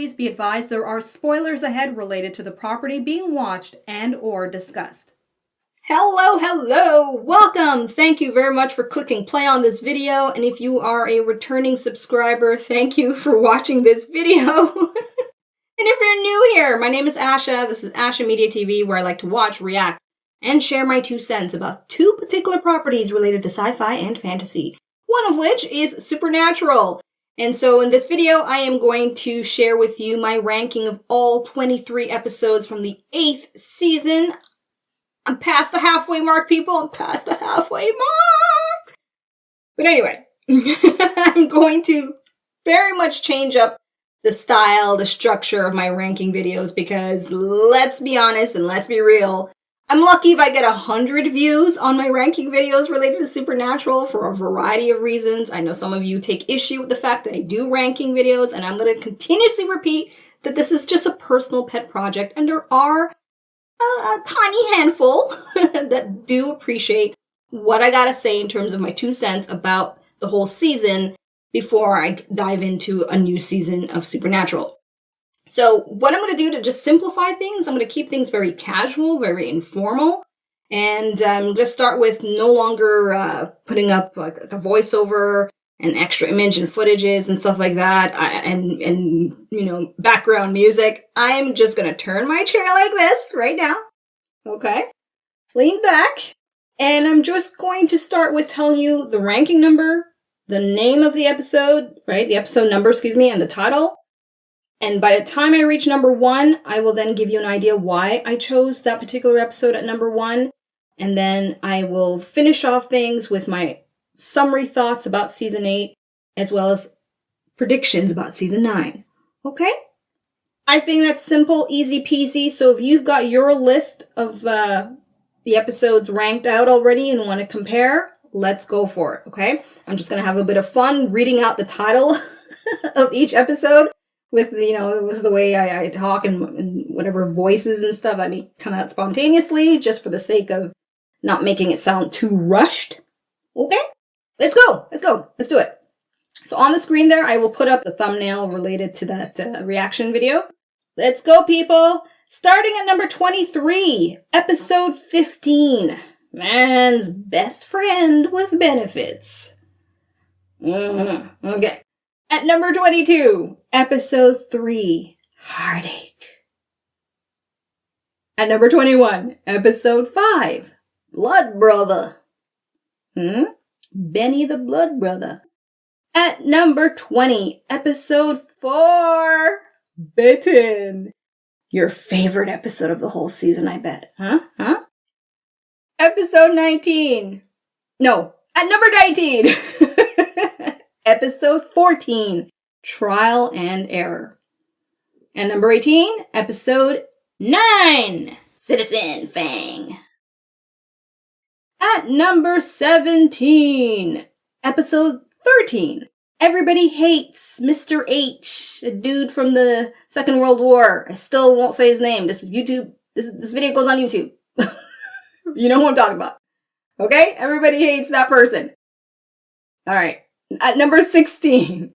Please be advised there are spoilers ahead related to the property being watched and or discussed. Hello, welcome. Thank you very much for clicking play on this video. And if you are a returning subscriber, thank you for watching this video. And if you're new here, my name is Asha. This is Asha Media TV, where I like to watch, react, and share my 2 cents about 2 particular properties related to sci-fi and fantasy. One of which is Supernatural. And so in this video, I am going to share with you my ranking of all 23 episodes from the 8th season. I'm past the halfway mark, people. I'm past the halfway mark. But anyway, I'm going to very much change up the style, the structure of my ranking videos because let's be honest and let's be real. I'm lucky if I get 100 views on my ranking videos related to Supernatural for a variety of reasons. I know some of you take issue with the fact that I do ranking videos, and I'm going to continuously repeat that this is just a personal pet project, and there are a tiny handful that do appreciate what I gotta say in terms of my 2 cents about the whole season before I dive into a new season of Supernatural. So what I'm going to do to just simplify things, I'm going to keep things very casual, very informal. And I'm going to start with no longer putting up like a voiceover and extra image and footages and stuff like that. And you know, background music. I'm just going to turn my chair like this right now. Okay. Lean back. And I'm just going to start with telling you the ranking number, the name of the episode, right? The episode number, and the title. And by the time I reach number 1, I will then give you an idea why I chose that particular episode at number 1. And then I will finish off things with my summary thoughts about season 8, as well as predictions about season 9. Okay? I think that's simple, easy peasy. So if you've got your list of the episodes ranked out already and want to compare, let's go for it. Okay? I'm just going to have a bit of fun reading out the title of each episode. With, you know, it was the way I talk and whatever voices and stuff that may come out spontaneously, just for the sake of not making it sound too rushed. Okay? Let's go. Let's do it. So on the screen there, I will put up the thumbnail related to that reaction video. Let's go, people. Starting at number 23, episode 15. Man's best friend with benefits. Okay. At number 22, episode 3, Heartache. At number 21, episode 5, Blood Brother. Benny the Blood Brother. At number 20, episode 4, Bitten. Your favorite episode of the whole season, I bet. Huh? Episode 19. No, at number 19. Episode 14, Trial and Error. And number 18, episode 9, Citizen Fang. At number 17, episode 13, Everybody Hates Mr. H, a dude from the Second World War. I still won't say his name. This video goes on YouTube. You know who I'm talking about. Okay? Everybody hates that person. All right. At number 16,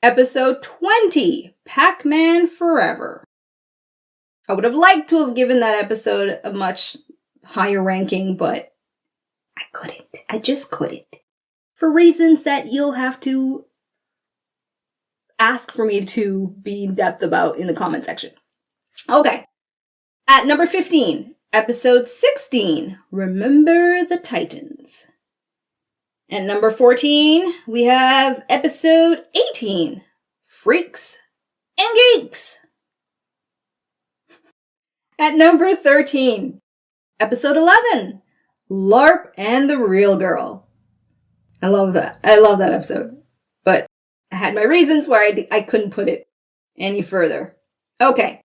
episode 20, Pac-Man Forever. I would have liked to have given that episode a much higher ranking, but I couldn't. I just couldn't. For reasons that you'll have to ask for me to be in depth about in the comment section. Okay. At number 15, episode 16, Remember the Titans. At number 14, we have episode 18, Freaks and Geeks. At number 13, episode 11, LARP and the Real Girl. I love that. I love that episode. But I had my reasons where I couldn't put it any further. Okay.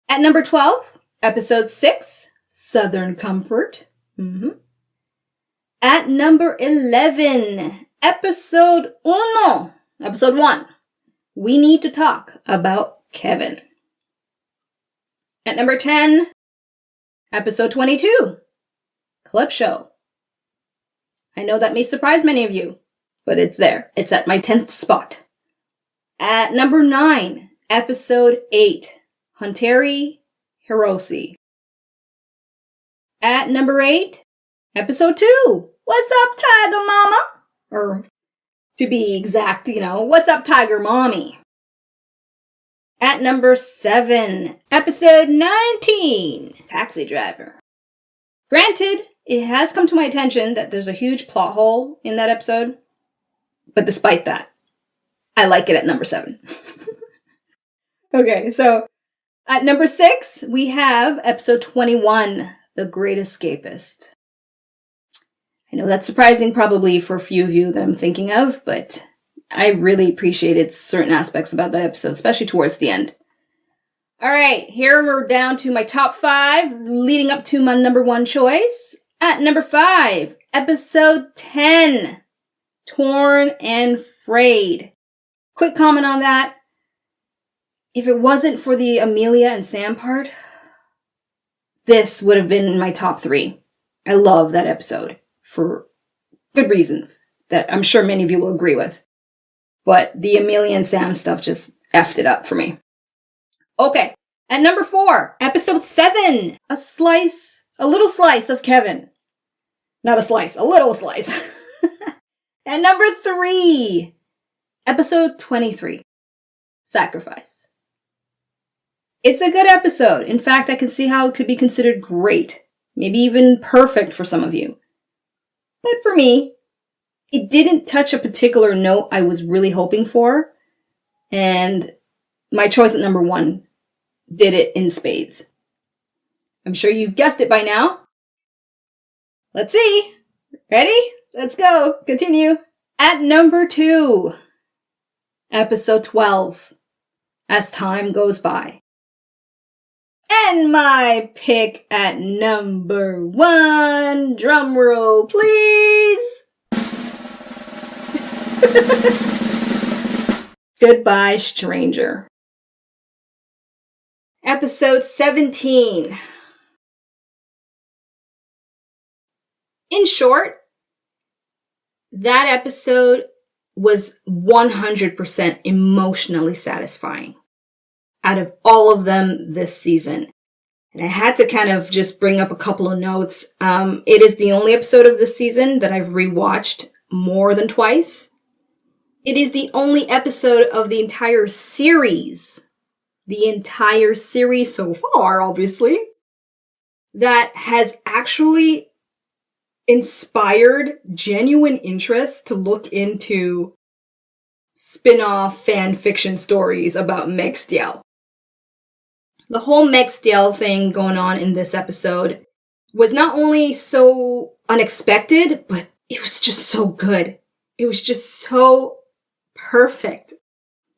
At number 12, episode 6, Southern Comfort. At number 11, episode 1, We Need to Talk About Kevin. At number 10, episode 22, Clip Show. I know that may surprise many of you, but it's there. It's at my 10th spot. At number 9, Episode 8, Hunteri Hiroshi. At number 8, Episode 2, What's Up, Tiger Mama? Or, to be exact, What's Up, Tiger Mommy? At number 7, Episode 19, Taxi Driver. Granted, it has come to my attention that there's a huge plot hole in that episode, but despite that, I like it at number 7. Okay, so at number 6, we have episode 21, The Great Escapist. I know that's surprising probably for a few of you that I'm thinking of, but I really appreciated certain aspects about that episode, especially towards the end. All right, here we're down to my top 5, leading up to my number 1 choice. At number 5, episode 10, Torn and Frayed. Quick comment on that. If it wasn't for the Amelia and Sam part, this would have been in my top 3. I love that episode for good reasons that I'm sure many of you will agree with. But the Amelia and Sam stuff just effed it up for me. Okay, at number 4, episode 7, a little slice of Kevin. Not a slice, a little slice. At number 3, episode 23, Sacrifice. It's a good episode. In fact, I can see how it could be considered great, maybe even perfect for some of you. But for me, it didn't touch a particular note I was really hoping for, and my choice at number 1 did it in spades. I'm sure you've guessed it by now. Let's see. Ready? Let's go. Continue. At number 2, episode 12, As Time Goes By. And my pick at number 1, drum roll please. Goodbye, Stranger. Episode 17. In short, that episode was 100% emotionally satisfying out of all of them this season. And I had to kind of just bring up a couple of notes. It is the only episode of this season that I've rewatched more than twice. It is the only episode of the entire series so far, obviously, that has actually inspired genuine interest to look into spin-off fan fiction stories about Meg Stiel. The whole Meg Stiel thing going on in this episode was not only so unexpected, but it was just so good. It was just so perfect.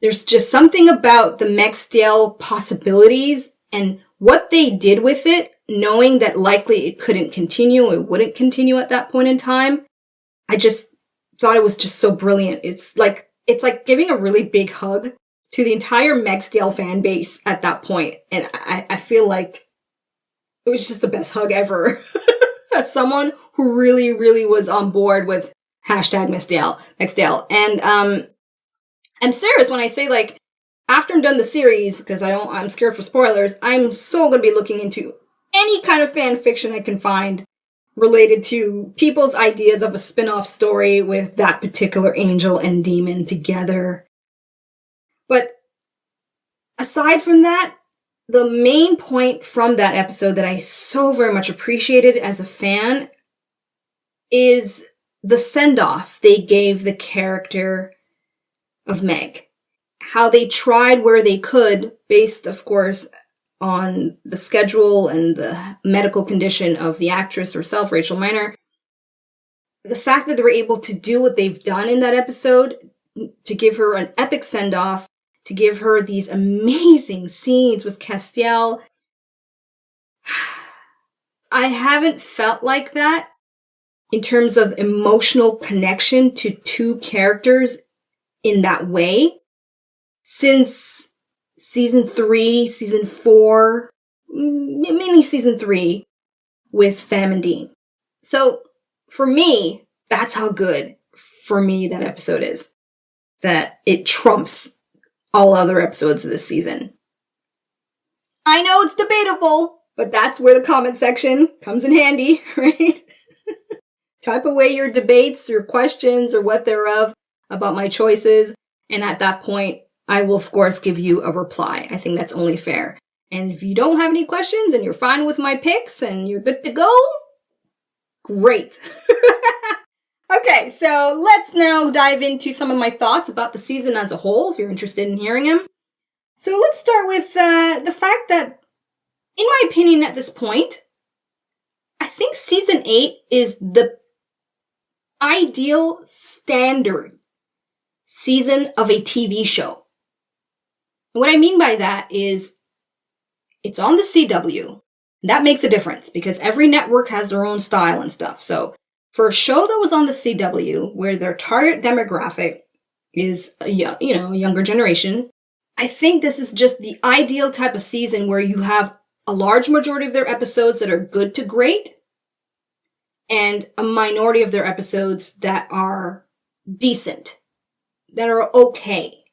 There's just something about the Meg Stiel possibilities and what they did with it, knowing that likely it couldn't continue, it wouldn't continue at that point in time. I just thought it was just so brilliant. It's like giving a really big hug to the entire Meg Stiel fan base at that point. And I feel like it was just the best hug ever. As someone who really, really was on board with hashtag Meg Stiel. And I'm serious when I say, like, after I'm done the series, because I'm scared for spoilers, I'm so going to be looking into any kind of fan fiction I can find related to people's ideas of a spin-off story with that particular angel and demon together. But aside from that, the main point from that episode that I so very much appreciated as a fan is the send-off they gave the character of Meg. How they tried where they could, based, of course, on the schedule and the medical condition of the actress herself, Rachel Miner. The fact that they were able to do what they've done in that episode, to give her an epic send-off, to give her these amazing scenes with Castiel. I haven't felt like that in terms of emotional connection to two characters in that way since season 3, season 4, mainly season 3 with Sam and Dean. So for me, that's how good for me that episode is. That it trumps all other episodes of this season. I know it's debatable, but that's where the comment section comes in handy, right? Type away your debates, your questions, or what thereof about my choices. And at that point, I will, of course, give you a reply. I think that's only fair. And if you don't have any questions and you're fine with my picks and you're good to go, great. Okay, so let's now dive into some of my thoughts about the season as a whole, if you're interested in hearing them. So let's start with the fact that, in my opinion at this point, I think season 8 is the ideal standard season of a TV show. And what I mean by that is it's on the CW. That makes a difference because every network has their own style and stuff. So for a show that was on the CW, where their target demographic is a younger generation, I think this is just the ideal type of season where you have a large majority of their episodes that are good to great and a minority of their episodes that are decent, that are okay.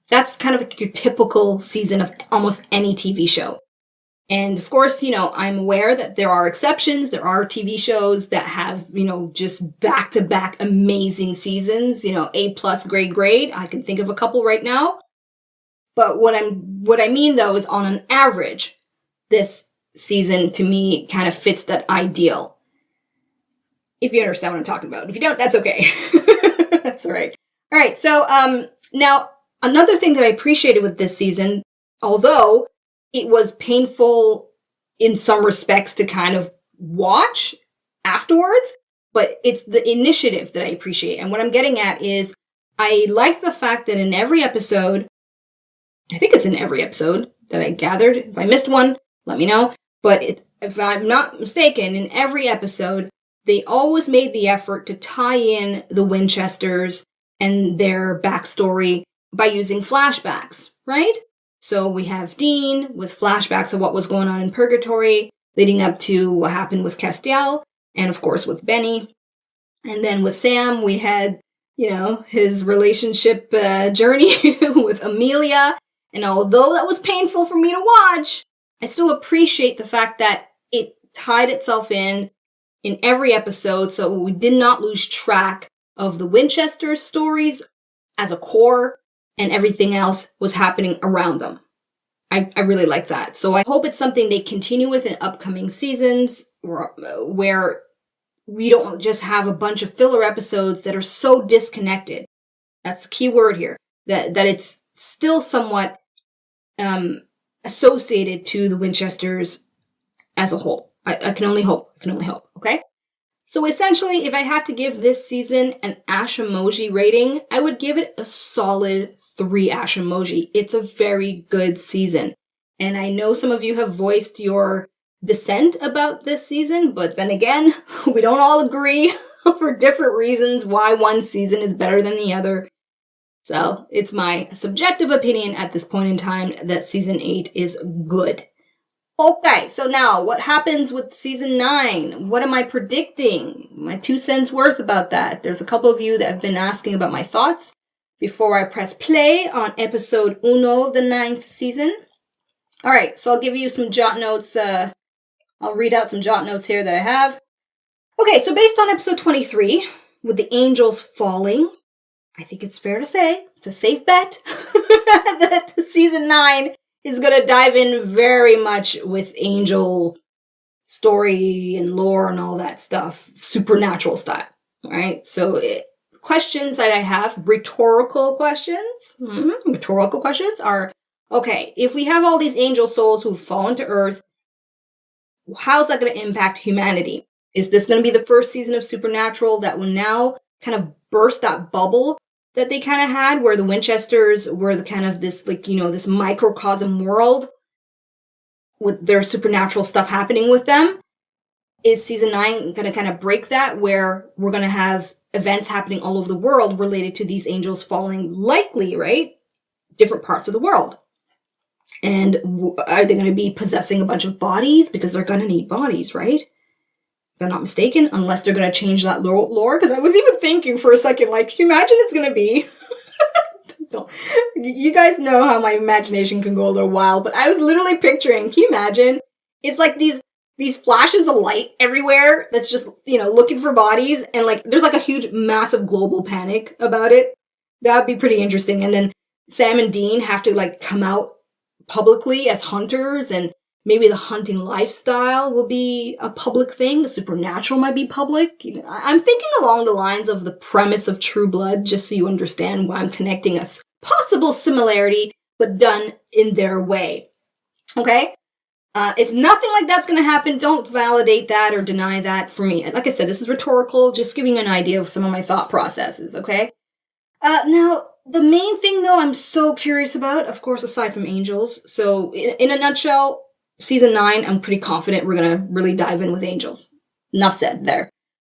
That's kind of like your typical season of almost any TV show. And of course, I'm aware that there are exceptions. There are TV shows that have, just back-to-back amazing seasons, A+ grade. I can think of a couple right now. But what I mean though is on an average, this season to me kind of fits that ideal. If you understand what I'm talking about. If you don't, that's okay. That's all right. All right. So, now another thing that I appreciated with this season, although it was painful in some respects to kind of watch afterwards, but it's the initiative that I appreciate. And what I'm getting at is I like the fact that in every episode, I think it's in every episode that I gathered. If I missed one, let me know. But if I'm not mistaken, in every episode, they always made the effort to tie in the Winchesters and their backstory by using flashbacks, right? So we have Dean with flashbacks of what was going on in Purgatory, leading up to what happened with Castiel, and of course with Benny. And then with Sam, we had, his relationship journey with Amelia. And although that was painful for me to watch, I still appreciate the fact that it tied itself in every episode, so we did not lose track of the Winchester stories as a core, and everything else was happening around them. I really like that. So I hope it's something they continue with in upcoming seasons, where we don't just have a bunch of filler episodes that are so disconnected. That's the key word here. That it's still somewhat associated to the Winchesters as a whole. I can only hope. Okay? So essentially, if I had to give this season an ash emoji rating, I would give it a solid 3 ash emoji. It's a very good season. And I know some of you have voiced your dissent about this season, but then again, we don't all agree for different reasons why one season is better than the other. So it's my subjective opinion at this point in time that season 8 is good. Okay, so now what happens with season 9? What am I predicting? My 2 cents worth about that. There's a couple of you that have been asking about my thoughts before I press play on episode 1 of the 9th season. All right, so I'll give you some jot notes. I'll read out some jot notes here that I have. Okay, so based on episode 23, with the angels falling, I think it's fair to say, it's a safe bet, that season 9 is going to dive in very much with angel story and lore and all that stuff, supernatural style, all right? So questions that I have, rhetorical questions are, okay, if we have all these angel souls who've fallen to earth, how's that going to impact humanity? Is this going to be the first season of Supernatural that will now kind of burst that bubble that they kind of had, where the Winchesters were the kind of this, this microcosm world with their supernatural stuff happening with them? Is season 9 going to kind of break that, where we're going to have events happening all over the world related to these angels falling, likely, right? Different parts of the world. And are they going to be possessing a bunch of bodies? Because they're going to need bodies, right? If I'm not mistaken, unless they're going to change that lore. Because I was even thinking for a second, can you imagine it's going to be, So you guys know how my imagination can go a little wild, but I was literally picturing, can you imagine? It's like these flashes of light everywhere that's just, looking for bodies, and like there's like a huge massive global panic about it. That'd be pretty interesting. And then Sam and Dean have to like come out publicly as hunters, and maybe the hunting lifestyle will be a public thing. The supernatural might be public. I'm thinking along the lines of the premise of True Blood, just so you understand why I'm connecting a possible similarity, but done in their way. Okay? If nothing like that's going to happen, don't validate that or deny that for me. Like I said, this is rhetorical, just giving you an idea of some of my thought processes, okay? Now, the main thing, though, I'm so curious about, of course, aside from Angels. So, in a nutshell, season 9, I'm pretty confident we're going to really dive in with Angels. Enough said there.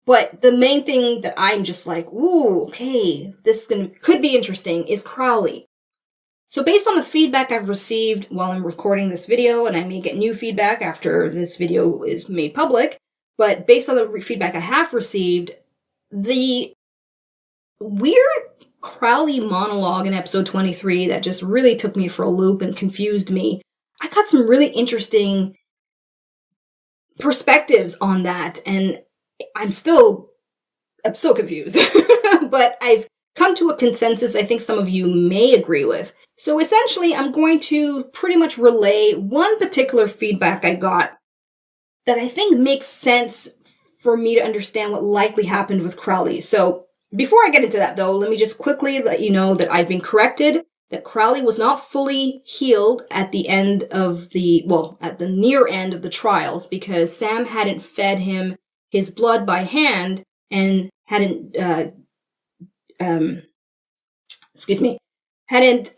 But the main thing that I'm just like, ooh, okay, this could be interesting, is Crowley. So based on the feedback I've received while I'm recording this video, and I may get new feedback after this video is made public, but based on the feedback I have received, the weird Crowley monologue in episode 23 that just really took me for a loop and confused me, I got some really interesting perspectives on that, and I'm still confused. But I've come to a consensus I think some of you may agree with. So essentially, I'm going to pretty much relay one particular feedback I got that I think makes sense for me to understand what likely happened with Crowley. So before I get into that, though, let me just quickly let you know that I've been corrected, that Crowley was not fully healed at the end of at the near end of the trials, because Sam hadn't fed him his blood by hand and hadn't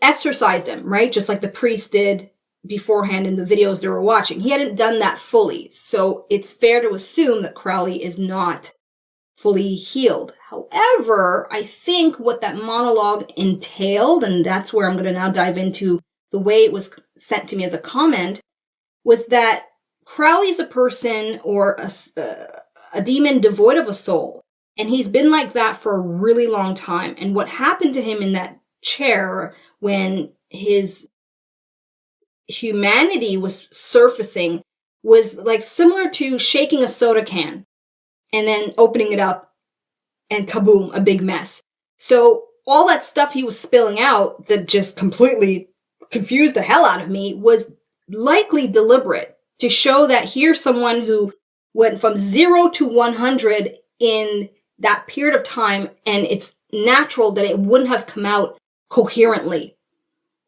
exorcised him, right? Just like the priest did beforehand in the videos they were watching. He hadn't done that fully. So it's fair to assume that Crowley is not fully healed. However, I think what that monologue entailed, and that's where I'm going to now dive into the way it was sent to me as a comment, was that Crowley is a person or a demon devoid of a soul. And he's been like that for a really long time. And what happened to him in that chair when his humanity was surfacing was like similar to shaking a soda can and then opening it up and kaboom, a big mess. So all that stuff he was spilling out that just completely confused the hell out of me was likely deliberate to show that here's someone who went from 0 to 100 in that period of time, and it's natural that it wouldn't have come out coherently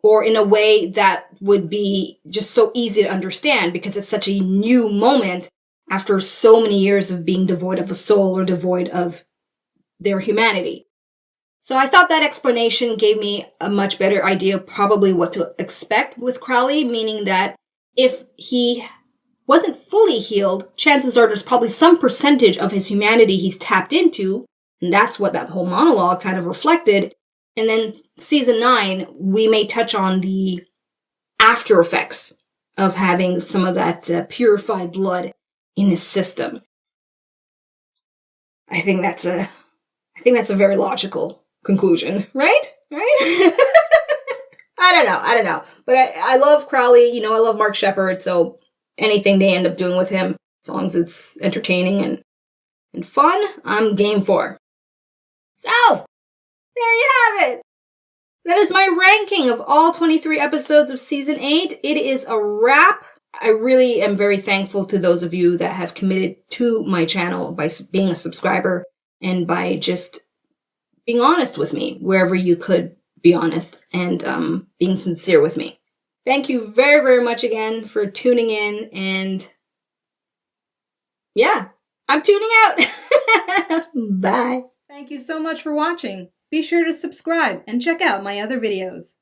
or in a way that would be just so easy to understand, because it's such a new moment after so many years of being devoid of a soul or devoid of their humanity. So I thought that explanation gave me a much better idea of probably what to expect with Crowley, meaning that if he wasn't fully healed, chances are there's probably some percentage of his humanity he's tapped into, and that's what that whole monologue kind of reflected. And then season 9, we may touch on the after effects of having some of that purified blood in his system. I think that's a very logical conclusion, right? Right? I don't know. But I love Crowley, I love Mark Sheppard, so anything they end up doing with him, as long as it's entertaining and fun, I'm game for. So, there you have it. That is my ranking of all 23 episodes of season 8. It is a wrap. I really am very thankful to those of you that have committed to my channel by being a subscriber and by just being honest with me wherever you could be honest and being sincere with me. Thank you very, very much again for tuning in, and yeah, I'm tuning out. Bye. Thank you so much for watching. Be sure to subscribe and check out my other videos.